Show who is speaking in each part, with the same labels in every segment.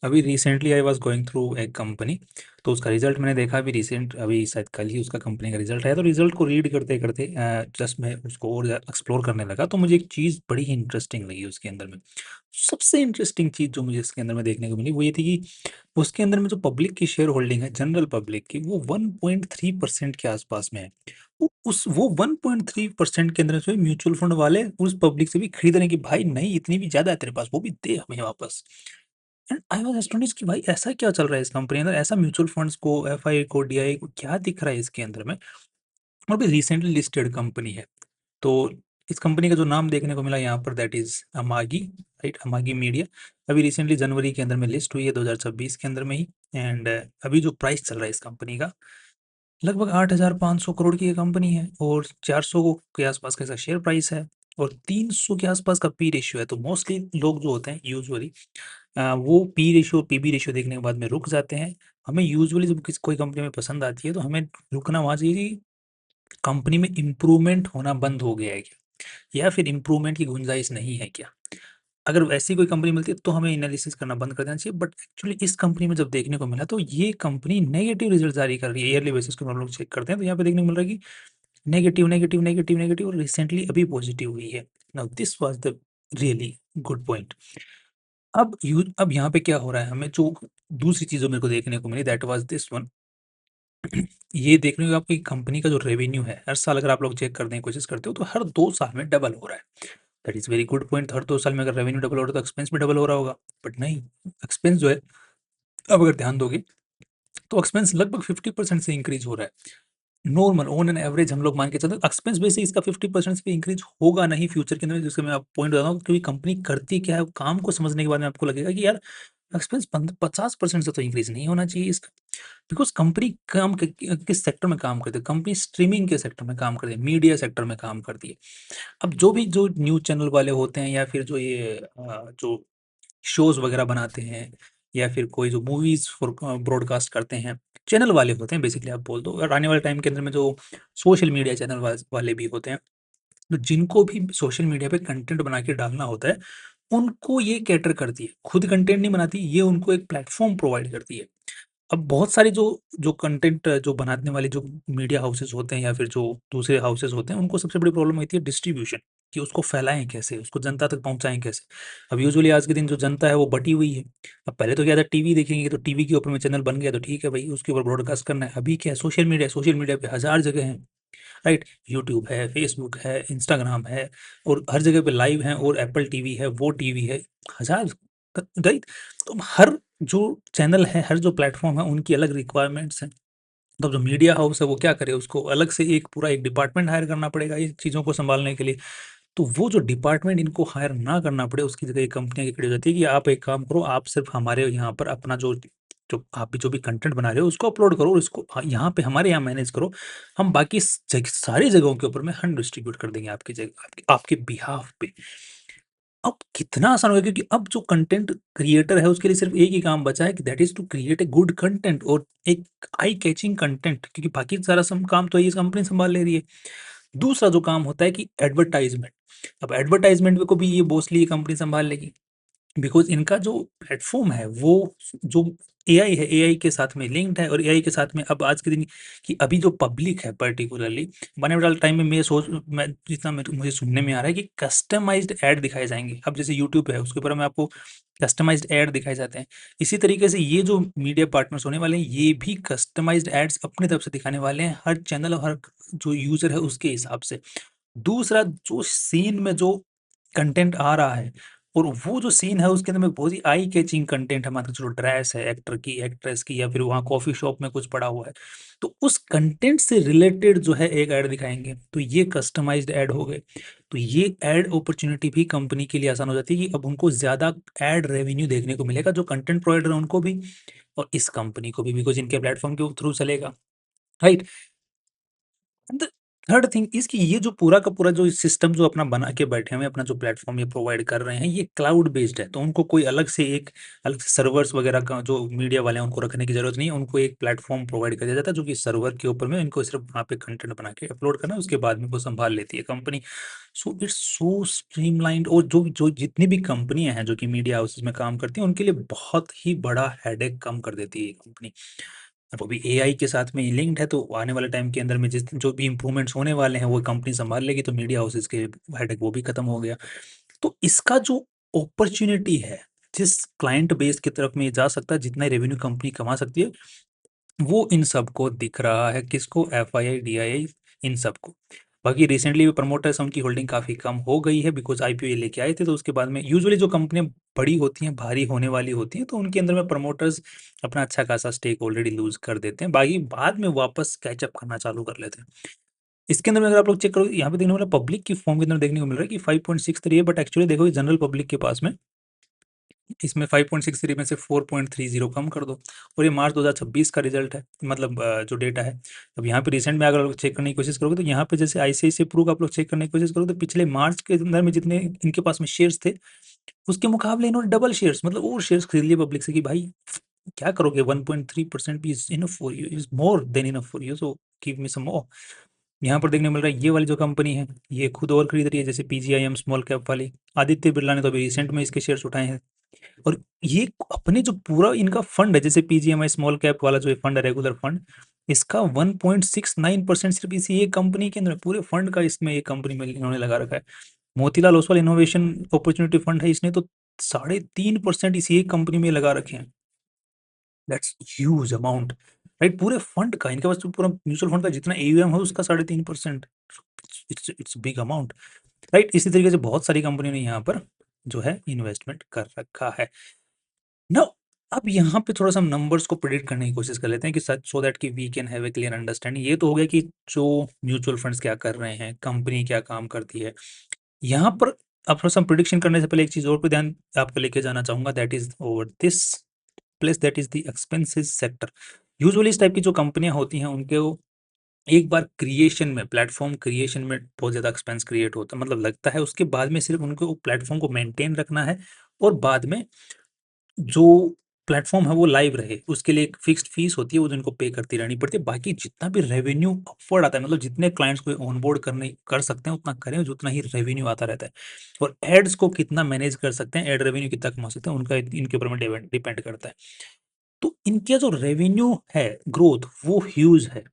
Speaker 1: अभी recently I was going through एक company, तो उसका रिजल्ट मैंने देखा अभी रिसेंट, अभी शायद कल ही उसका कंपनी का रिजल्ट आया। तो रिजल्ट को रीड करते करते जस्ट मैं उसको और एक्सप्लोर करने लगा, तो मुझे एक चीज़ बड़ी ही इंटरेस्टिंग लगी उसके अंदर में। सबसे इंटरेस्टिंग चीज़ जो मुझे इसके अंदर में देखने को मिली वो ये थी कि उसके अंदर में जो पब्लिक की शेयर होल्डिंग है, जनरल पब्लिक की, वो 1.3% के आसपास में है। वो 1.3% के अंदर से म्यूचुअल फंड वाले उस पब्लिक से भी खरीद रहे हैं कि भाई नहीं, इतनी भी ज़्यादा है तेरे पास, वो भी दे हमें वापस। एंड आई वाज एस्टोनिश्ड कि भाई ऐसा क्या चल रहा है इस कंपनी के अंदर, ऐसा म्यूचुअल फंड्स को, एफआई को, डीआई को क्या दिख रहा है इसके अंदर में। और भी रिसेंटली लिस्टेड कंपनी है। तो इस कंपनी का जो नाम देखने को मिला यहाँ पर, दैट इज अमागी, राइट, अमागी मीडिया। अभी रिसेंटली जनवरी के अंदर में लिस्ट हुई है 2026 के अंदर में ही। एंड अभी जो प्राइस चल रहा है इस कंपनी का, लगभग 8,500 करोड़ की ये कंपनी है, और 400 के आसपास का इसका शेयर प्राइस है, और 300 के आसपास का पी रेशियो है। तो मोस्टली लोग जो होते हैं यूजुअली वो पी रेशियो, पीबी रेशियो देखने के बाद में रुक जाते हैं। हमें यूजुअली जब किसी कोई कंपनी में पसंद आती है तो हमें रुकना वहाँ चाहिए कि कंपनी में इम्प्रूवमेंट होना बंद हो गया है क्या, या फिर इम्प्रूवमेंट की गुंजाइश नहीं है क्या। अगर वैसी कोई कंपनी मिलती है तो हमें एनालिसिस करना बंद कर देना चाहिए। बट एक्चुअली इस कंपनी में जब देखने को मिला तो ये कंपनी नेगेटिव रिजल्ट जारी कर रही है। ईयरली बेसिस पे हम लोग चेक करते हैं तो यहाँ पे देखने को मिल रहा है कि नेगेटिव नेगेटिव नेगेटिव नेगेटिव, और रिसेंटली अभी पॉजिटिव हुई है। Now this was the really good point. अब यहाँ पे क्या हो रहा है, हमें जो दूसरी चीज़ों मेरे को देखने को मिली, दैट वाज दिस वन। ये देखने को आपकी कंपनी का जो रेवेन्यू है, हर साल अगर आप लोग चेक करने की कोशिश करते हो तो हर 2 साल में डबल हो रहा है। That is very good point. हर 2 साल में अगर रेवेन्यू डबल हो रहा है तो एक्सपेंस भी डबल हो रहा होगा। बट नहीं, एक्सपेंस जो है, अब अगर ध्यान दोगे तो एक्सपेंस लगभग 50% से इंक्रीज़ हो रहा है। नॉर्मल ऑन एन एवरेज हम लोग मान के चलते हैं, एक्सपेंस बेस इसका 50% से भी इंक्रीज होगा नहीं फ्यूचर के अंदर, जिसका मैं आप पॉइंट बताता हूँ। क्योंकि कंपनी करती क्या है, काम को समझने के बाद में आपको लगेगा कि यार एक्सपेंस 50% से तो इंक्रीज नहीं होना चाहिए इसका। बिकॉज कंपनी किस सेक्टर में काम करती है, कंपनी स्ट्रीमिंग के सेक्टर में काम करती है, मीडिया सेक्टर में काम करती है। अब जो न्यूज चैनल वाले होते हैं, या फिर जो ये जो शोज़ वगैरह बनाते हैं, या फिर कोई जो मूवीज़ फॉर ब्रॉडकास्ट करते हैं, चैनल वाले होते हैं बेसिकली आप बोल दो। और आने वाले टाइम के अंदर में जो सोशल मीडिया चैनल वाले भी होते हैं, तो जिनको भी सोशल मीडिया पे कंटेंट बना के डालना होता है, उनको ये कैटर करती है। खुद कंटेंट नहीं बनाती, ये उनको एक प्लेटफ़ॉर्म प्रोवाइड करती है। अब बहुत सारे जो जो कंटेंट जो बनाने वाले जो मीडिया हाउसेस होते हैं, या फिर जो दूसरे हाउसेस होते हैं, उनको सबसे बड़ी प्रॉब्लम होती है डिस्ट्रीब्यूशन, कि उसको फैलाएं कैसे, उसको जनता तक पहुंचाएं कैसे। अब यूजुअली आज के दिन जो जनता है वो बटी हुई है। अब पहले तो क्या था, टीवी देखेंगे तो टीवी के ऊपर में चैनल बन गया तो ठीक है भाई, उसके ऊपर ब्रॉडकास्ट करना है। अभी क्या है, सोशल मीडिया पे हज़ार जगह हैं, राइट। यूट्यूब है, फेसबुक है, इंस्टाग्राम है, और हर जगह पे लाइव हैं, और एप्पल टीवी है, वो टीवी है, हज़ार, राइट। तो हर जो चैनल है, हर जो प्लेटफ़ॉर्म है, उनकी अलग रिक्वायरमेंट्स हैं। तो जो मीडिया हाउस है वो क्या करे, उसको अलग से एक पूरा एक डिपार्टमेंट हायर करना पड़ेगा ये चीज़ों को सँभालने के लिए। तो वो जो डिपार्टमेंट इनको हायर ना करना पड़े, उसकी जगह एक कंपनी खड़ी हो जाती है कि आप एक काम करो, आप सिर्फ़ हमारे यहाँ पर अपना जो जो आप भी जो भी कंटेंट बना रहे हो उसको अपलोड करो, और इसको यहाँ पे हमारे यहाँ मैनेज करो। हम बाकी सारी जगहों के ऊपर में हम डिस्ट्रीब्यूट कर देंगे आपकी जगह, आपके बिहाफ पे। अब कितना आसान हो गया, क्योंकि अब जो कंटेंट क्रिएटर है उसके लिए सिर्फ एक ही काम बचा है कि that is to create a good content, और एक आई कैचिंग कंटेंट, क्योंकि बाकी सारा काम तो ये कंपनी संभाल ले रही है। दूसरा जो काम होता है कि एडवर्टाइजमेंट। अब एडवर्टाइजमेंट को भी ये मोस्टली ये कंपनी संभाल लेगी, बिकॉज़ इनका जो प्लेटफ़ॉर्म है वो जो एआई है, एआई के साथ में लिंक्ड है, और एआई के साथ में अब आज के दिन की अभी जो पब्लिक है पर्टिकुलरली, आने वाले टाइम में मैं जितना मुझे सुनने में आ रहा है कि कस्टमाइज़्ड ऐड दिखाए जाएँगे। अब जैसे यूट्यूब है उसके ऊपर में आपको कस्टमाइज़्ड ऐड दिखाए जाते हैं। इसी तरीके से ये जो मीडिया पार्टनर्स होने वाले हैं, ये भी कस्टमाइज़्ड एड्स अपनी तरफ से दिखाने वाले हैं, हर चैनल और हर जो यूज़र है उसके हिसाब से। दूसरा, जो सीन में जो कंटेंट आ रहा है, और वो जो सीन है उसके अंदर में बहुत ही आई कैचिंग कंटेंट है, मान के चलो ड्रेस है एक्टर की, एक्ट्रेस की, या फिर वहाँ कॉफ़ी शॉप में कुछ पड़ा हुआ है, तो उस कंटेंट से रिलेटेड जो है एक ऐड दिखाएँगे, तो ये कस्टमाइज़्ड ऐड हो गए। तो ये ऐड अपॉर्च्युनिटी भी कंपनी के लिए आसान हो जाती है कि अब उनको ज़्यादा ऐड रेवेन्यू देखने को मिलेगा, जो कंटेंट प्रोवाइडर है उनको भी, और इस कंपनी को भी, बिकॉज़ इनके प्लेटफ़ॉर्म के थ्रू चलेगा, राइट? थर्ड थिंग इज़ कि ये जो पूरा का पूरा जो सिस्टम जो अपना बना के बैठे हुए हैं, अपना जो प्लेटफ़ॉर्म ये प्रोवाइड कर रहे हैं, ये क्लाउड बेस्ड है। तो उनको कोई अलग से सर्वर्स वगैरह का जो मीडिया वाले हैं, उनको रखने की ज़रूरत नहीं है। उनको एक प्लेटफ़ॉर्म प्रोवाइड कर दिया जाता है, जो कि सर्वर के ऊपर में इनको सिर्फ़ वहाँ पे कंटेंट बना के अपलोड करना है, उसके बाद में वो सँभाल लेती है कंपनी। So it's so स्ट्रीमलाइन्ड। और जो जो जितनी भी कंपनियाँ हैं, जो कि मीडिया हाउसेज़ में काम करती हैं, उनके लिए बहुत ही बड़ा हेडेक कम कर देती है ये कंपनी। वो भी एआई के साथ में लिंक्ड है, तो आने वाले टाइम के अंदर में जिस जो भी इम्प्रूवमेंट्स होने वाले हैं वो कंपनी संभाल लेगी, तो मीडिया हाउसेस के हेडेक वो भी खत्म हो गया। तो इसका जो अपॉर्चुनिटी है, जिस क्लाइंट बेस की तरफ में ये जा सकता है, जितना रेवेन्यू कंपनी कमा सकती है, वो इन सबको दिख रहा है। किसको? एफआईआई, डीआईआई, इन सबको। बाकी रिसेंटली भी प्रमोटर्स उनकी होल्डिंग काफ़ी कम हो गई है, बिकॉज़ आईपीओ ये लेके आए थे, तो उसके बाद में यूजुअली जो कंपनियाँ बड़ी होती हैं, भारी होने वाली होती हैं, तो उनके अंदर में प्रमोटर्स अपना अच्छा खासा स्टेक ऑलरेडी लूज़ कर देते हैं। बाकी बाद में वापस कैच अप करना चालू कर लेते हैं। इसके अंदर में अगर आप लोग चेक करोगे, यहाँ पे देखने वाला पब्लिक की फॉर्म के अंदर देखने को मिल रहा है कि 5.63 है, बट एक्चुअली देखोगे जनरल पब्लिक के पास में इसमें 5.63 में से 4.30 कम कर दो, और ये मार्च 2026 का रिजल्ट है, मतलब जो डेटा है। अब यहाँ पे रिसेंट में अगर आप चेक करने की कोशिश करोगे, तो यहाँ पे जैसे आईसीआईसीआई प्रू का आप लोग चेक करने की कोशिश करोगे, तो पिछले मार्च के अंदर में जितने इनके पास में शेयर्स थे, उसके मुकाबले इन्होंने डबल शेयर्स, मतलब और शेयर्स खरीद लिए पब्लिक से कि भाई क्या करोगे, 1.3% भी is enough for you, is more than enough for you, so give me some more. यहाँ पर देखने को मिल रहा है ये वाली जो कंपनी है, ये खुद और खरीद रही है, जैसे पीजीआईएम स्मॉल कैप वाली। आदित्य बिरला ने तो अभी रिसेंट में इसके शेयर्स उठाए हैं। और ये अपने जो पूरा इनका फंड है, जैसे पीजीएमआई स्मॉल कैप वाला जो फंड है, रेगुलर फंड, इसका 1.69% सिर्फ इसी एक कंपनी के अंदर, पूरे फंड का इसमें एक कंपनी में इन्होंने लगा रखा है। Motilal Oswal innovation opportunity fund है, इसने तो 3.5% इसी एक कंपनी में लगा रखे हैं। That's huge amount, right? पूरे फंड का, इनके पास तो पूरा म्यूचुअल फंड का जितना एयूएम है उसका 3.5%। It's big amount, right? इसी तरीके से बहुत सारी कंपनियों ने यहाँ पर जो है इन्वेस्टमेंट कर रखा है। नाउ अब यहाँ पे थोड़ा सा हम नंबर्स को प्रिडिक्ट करने की कोशिश कर लेते हैं कि सच, सो दैट कि we can have a clear understanding. ये तो हो गया कि जो म्यूचुअल फंड्स क्या कर रहे हैं, कंपनी क्या काम करती है। यहाँ पर अब थोड़ा सा प्रिडिक्शन करने से पहले एक चीज और पे ध्यान आपको लेके जाना चाहूंगा, that is over this place, that is the expenses sector. Usually इस टाइप की जो कंपनियां होती हैं, उनके वो एक बार क्रिएशन में, प्लेटफॉर्म क्रिएशन में बहुत ज़्यादा एक्सपेंस क्रिएट होता है, मतलब लगता है। उसके बाद में सिर्फ उनको प्लेटफॉर्म को मेंटेन रखना है, और बाद में जो प्लेटफ़ॉर्म है वो लाइव रहे, उसके लिए एक फ़िक्स्ड फ़ीस होती है, वो जिनको पे करती रहनी पड़ती है। बाकी जितना भी रेवेन्यू अपवर्ड आता है, मतलब जितने क्लाइंट्स को ऑनबोर्ड करने कर सकते हैं, उतना करें, जो उतना ही रेवेन्यू आता रहता है। और एड्स को कितना मैनेज कर सकते हैं, एड रेवेन्यू कितना कमा सकते हैं, उनका इनके ऊपर में डिपेंड करता है। तो इनका जो रेवेन्यू है, ग्रोथ, वो ह्यूज है,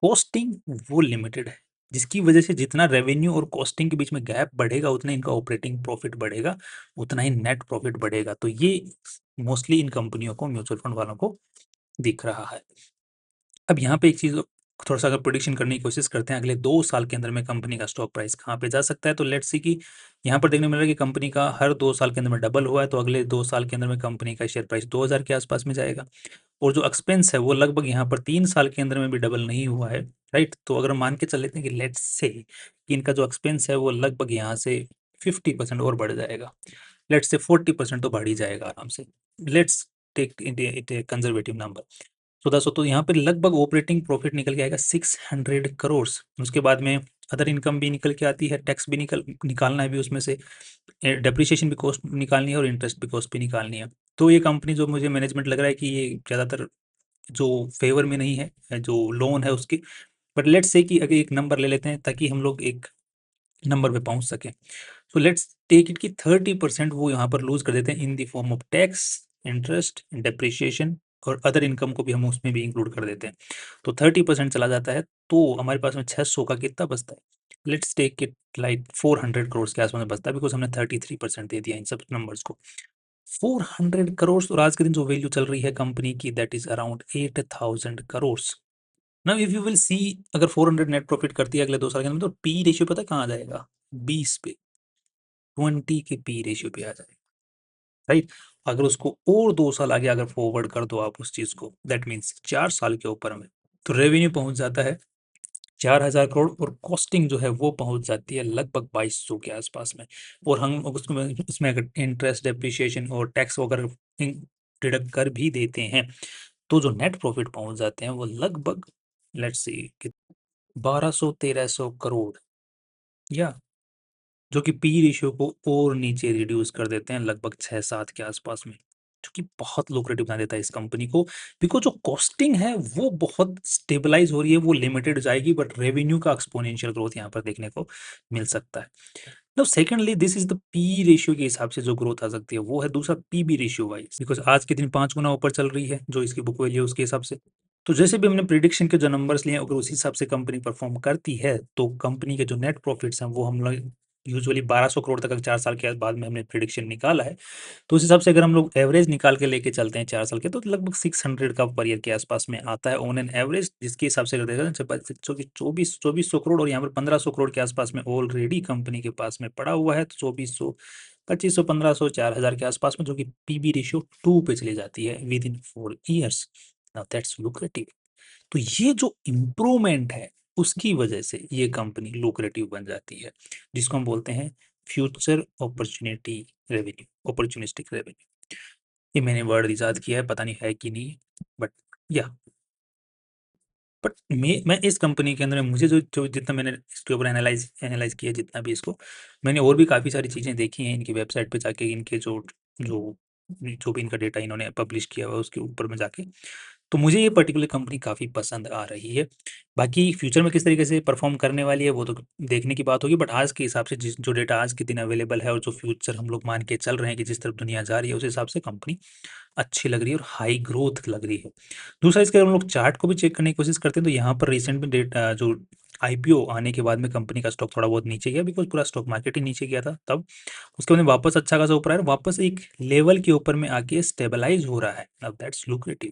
Speaker 1: कॉस्टिंग वो लिमिटेड है, जिसकी वजह से जितना रेवेन्यू और कॉस्टिंग के बीच में गैप बढ़ेगा, उतना इनका ऑपरेटिंग प्रॉफिट बढ़ेगा, उतना ही नेट प्रॉफिट बढ़ेगा। तो ये मोस्टली इन कंपनियों को, म्यूचुअल फंड वालों को दिख रहा है। अब यहाँ पे एक चीज़ थोड़ा-सा अगर प्रेडिक्शन करने की कोशिश करते हैं, अगले 2 साल के अंदर में कंपनी का स्टॉक प्राइस कहाँ पे जा सकता है, तो लेट्स सी कि यहाँ पर देखने को मिल रहा है कि कंपनी का हर 2 साल के अंदर में डबल हुआ है, तो अगले 2 साल के अंदर में कंपनी का शेयर प्राइस 2000 के आसपास में जाएगा। और जो एक्सपेंस है वो लगभग यहाँ पर 3 साल के अंदर में भी डबल नहीं हुआ है, राइट? तो अगर मान के चल लेते हैं कि लेट्स से कि इनका जो एक्सपेंस है वो लगभग यहाँ से 50% और बढ़ जाएगा। लेट्स से 40% तो बढ़ ही जाएगा आराम से। Let's take it a conservative number. तो दोस्तों, तो यहाँ पे लगभग ऑपरेटिंग प्रॉफिट निकल के आएगा 600 करोड़। उसके बाद में अदर इनकम भी निकल के आती है, टैक्स भी निकालना है भी उसमें से, डेप्रिसिएशन भी कॉस्ट निकालनी है, और इंटरेस्ट भी कॉस्ट भी निकालनी है। तो ये कंपनी जो मुझे मैनेजमेंट लग रहा है कि ये ज़्यादातर जो फेवर में नहीं है, जो लोन है उसकी। बट लेट्स से कि अगर एक नंबर ले लेते हैं, ताकि हम लोग एक नंबर पे पहुंच सकें। सो लेट्स टेक इट कि 30% वो यहाँ पर लूज कर देते हैं in the form of tax, interest, depreciation, और अदर इनकम को भी हम उसमें भी इंक्लूड कर देते हैं। तो 30% चला जाता है, तो हमारे पास में 600 का कितना बचता है? Let's take it like 400 crore के आसपास में बचता है, बिकॉज हमने 33% दे दिया इन सब नंबर्स को। 400 करोड़, और आज के दिन जो वैल्यू चल रही है कंपनी की, that is around 8000 crore. Now if you will see, अगर 400 नेट प्रॉफिट करती है अगले 2 साल के अंदर, तो पी रेशियो पता है कहाँ आ जाएगा? 20 पे, 20 के पी रेशियो पे आ जाएगा, राइट? अगर उसको और 2 साल आगे अगर फॉरवर्ड कर दो आप उस चीज को, दैट मीन्स 4 साल के ऊपर में, तो रेवेन्यू पहुंच जाता है 4000 करोड़, और कॉस्टिंग जो है वो पहुंच जाती है लगभग 2200 के आसपास में। और हम उसमें उसमें अगर इंटरेस्ट, डेप्रिसिएशन और टैक्स वगैरह डिडक्ट कर भी देते हैं, तो जो नेट प्रॉफिट पहुंच जाते हैं वो लगभग, लेट्स सी, 1200-1300 करोड़, या जो कि पी रेशियो को और नीचे रिड्यूस कर देते हैं लगभग 6-7 के आसपास में, जो कि बहुत लुक्रेटिव बना देता है इस कंपनी को, बिकॉज जो कॉस्टिंग है वो बहुत स्टेबलाइज हो रही है, वो लिमिटेड जाएगी, बट रेवेन्यू का एक्सपोनेंशियल ग्रोथ यहाँ पर देखने को मिल सकता है। No secondly, this is the P ratio के हिसाब से जो ग्रोथ आ सकती है, वो है दूसरा पीबी रेशियो वाइज, बिकॉज आज के दिन 5 गुना ऊपर चल रही है जो इसकी बुक वैल्यू है उसके हिसाब से। तो जैसे भी हमने प्रिडिक्शन के जो नंबर्स लिए अगर उसी हिसाब से कंपनी परफॉर्म करती है तो कंपनी के जो नेट प्रॉफिट्स हैं वो हम लोग यूजुअली 1200 करोड़ तक 4 साल के बाद में हमने प्रिडिक्शन निकाला है। तो उस हिसाब से अगर हम लोग एवरेज निकाल के लेके चलते हैं 4 साल के, तो लगभग 600 का पर ईयर के आसपास में आता है ऑन एन एवरेज, जिसके हिसाब से अगर देखा जाए 2400 करोड़ और यहाँ पर 1500 करोड़ के आसपास में ऑलरेडी कंपनी के पास में पड़ा हुआ है, तो 2400, 2500, 1500, 4000 के आसपास में, जो कि पीबी रेशियो 2 पे चली जाती है with in 4 years. Now that's lucrative. तो ये जो इम्प्रूवमेंट है उसकी वजह से ये कंपनी लुक्रेटिव बन जाती है, जिसको हम बोलते हैं future opportunity revenue, opportunistic revenue. ये मैंने वर्ड इजाद किया है, पता नहीं है कि नहीं, बट या बट मैं इस कंपनी के अंदर मुझे जो जो जितना मैंने इसके ऊपर एनालाइज एनालाइज किया जितना भी इसको, मैंने और भी काफ़ी सारी चीज़ें देखी हैं इनकी वेबसाइट पे जाके, इनके जो जो जो भी इनका डेटा इन्होंने पब्लिश किया हुआ है उसके ऊपर में जाके, तो मुझे ये पर्टिकुलर कंपनी काफ़ी पसंद आ रही है। बाकी फ्यूचर में किस तरीके से परफॉर्म करने वाली है वो तो देखने की बात होगी, बट आज के हिसाब से जिस जो डेटा आज के दिन अवेलेबल है और जो फ्यूचर हम लोग मान के चल रहे हैं कि जिस तरफ दुनिया जा रही है, उस हिसाब से कंपनी अच्छी लग रही है और हाई ग्रोथ लग रही है। दूसरा, इसके अगर हम लोग चार्ट को भी चेक करने की कोशिश करते हैं तो यहाँ पर रिसेंट में जो आईपीओ आने के बाद में कंपनी का स्टॉक थोड़ा बहुत नीचे गया, बिकॉज पूरा स्टॉक मार्केट ही नीचे गया था तब। उसके बाद में वापस अच्छा खासा ऊपर आया, वापस एक लेवल के ऊपर में आके स्टेबलाइज हो रहा है। अब दैट्स लुक्रेटिव।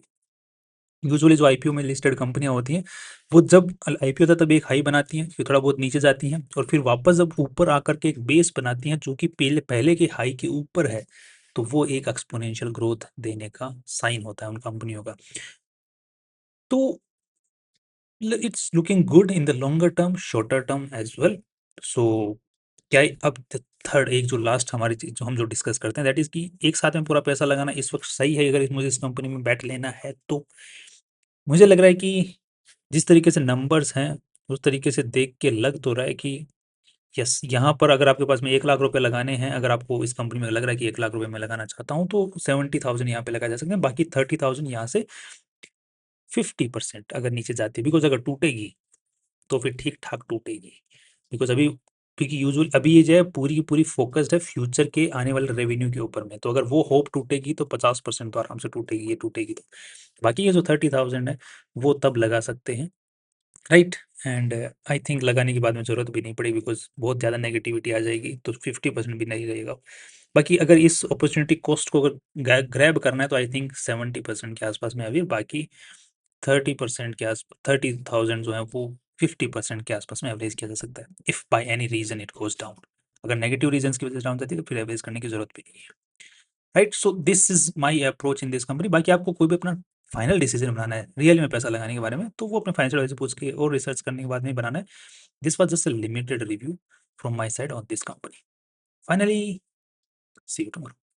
Speaker 1: यूजुअली जो आईपीओ में लिस्टेड कंपनियां होती हैं वो जब आईपीओ होता है तब एक हाई बनाती हैं, फिर थोड़ा बहुत नीचे जाती हैं और फिर वापस जब ऊपर आकर के एक बेस बनाती हैं जो कि पहले पहले के हाई के ऊपर है, तो वो एक एक्सपोनेंशियल ग्रोथ देने का साइन होता है उन कंपनियों का। तो it's looking good in the longer term, shorter term as well. So क्या अब थर्ड एक जो लास्ट हमारी चीज जो हम जो डिस्कस करते हैं दैट इज कि एक साथ में पूरा पैसा लगाना इस वक्त सही है अगर मुझे इस कंपनी में बैट लेना है तो। मुझे लग रहा है कि जिस तरीके से नंबर्स हैं उस तरीके से देख के लग तो रहा है कि यस, यहाँ पर अगर आपके पास में 1 लाख रुपए लगाने हैं, अगर आपको इस कंपनी में लग रहा है कि 1 लाख रुपए मैं लगाना चाहता हूँ, तो 70,000 यहाँ पे लगाए जा सकते हैं, बाकी 30,000 यहाँ से 50% अगर नीचे जाती है, बिकॉज अगर टूटेगी तो फिर ठीक ठाक टूटेगी, बिकॉज अभी क्योंकि यूजुअली अभी ये जो है पूरी की पूरी फोकस्ड है फ्यूचर के आने वाले रेवेन्यू के ऊपर में, तो अगर वो होप टूटेगी तो 50% तो आराम से टूटेगी, ये टूटेगी तो बाकी ये जो 30,000 है वो तब लगा सकते हैं, राइट। एंड आई थिंक लगाने के बाद में ज़रूरत भी नहीं पड़ेगी, बिकॉज बहुत ज़्यादा नेगेटिविटी आ जाएगी तो 50% भी नहीं रहेगा। बाकी अगर इस अपॉर्चुनिटी कॉस्ट को अगर ग्रैब करना है तो आई थिंक 70% के आसपास में अभी, बाकी 30% के आस 30,000 जो है वो 50% के आसपास में एवरेज किया जा सकता है if by any reason it goes down. अगर नेगेटिव रीजंस की वजह से डाउन जाती है तो फिर एवरेज करने की जरूरत भी नहीं है, right. So this is my approach in this company. बाकी आपको कोई भी अपना फाइनल डिसीजन बनाना है रियल में पैसा लगाने के बारे में, तो वो अपने फाइनेंशियल एडवाइजर पूछ के और रिसर्च करने के बाद में ही बनाना है। This was just a limited review from my side on this company. Finally see you tomorrow.